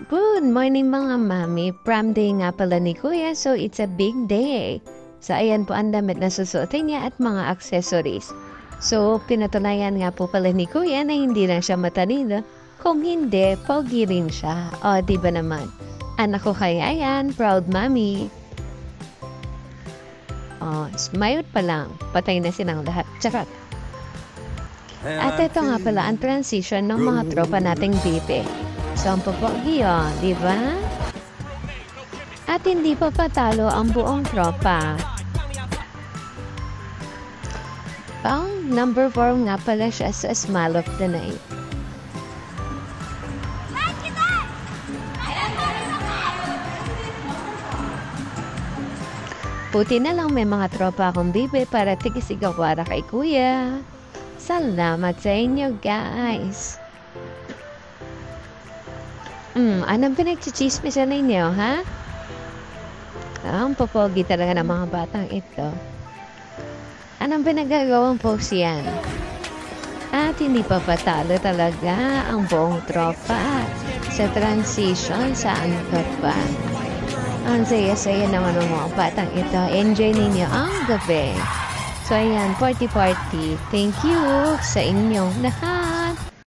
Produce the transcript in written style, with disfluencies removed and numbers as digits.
Good morning mga mami. Prom day nga pala ni Kuya, so it's a big day. So ayan po ang damit na susuotin niya at mga accessories. So pinatunayan nga po pala ni Kuya na hindi lang siya matalino. Kung hindi, pogi rin siya. O, di ba naman? Anak ko kaya yan, proud mommy. O, smile pa lang. Patay na silang lahat. Charot. At ito nga pala ang transition ng mga tropa nating bibe. So, ang papogi yun, di ba? At hindi pa patalo ang buong tropa. Pang number 4 nga pala siya sa Smile of the Night. Puti na lang may mga tropa akong bibe para tigisigawara kay Kuya. Salamat sa inyo, guys. Anong pinagchichismisan ninyo, ha? Ang popogi talaga ng mga batang ito. Anong pinagagawang post yan? At hindi pa patalo talaga ang buong tropa sa transition sa angkot pa. Ang saya-saya naman ng mga batang ito. Enjoy ninyo ang gabi. So, ayan, party-party. Thank you sa inyong lahat.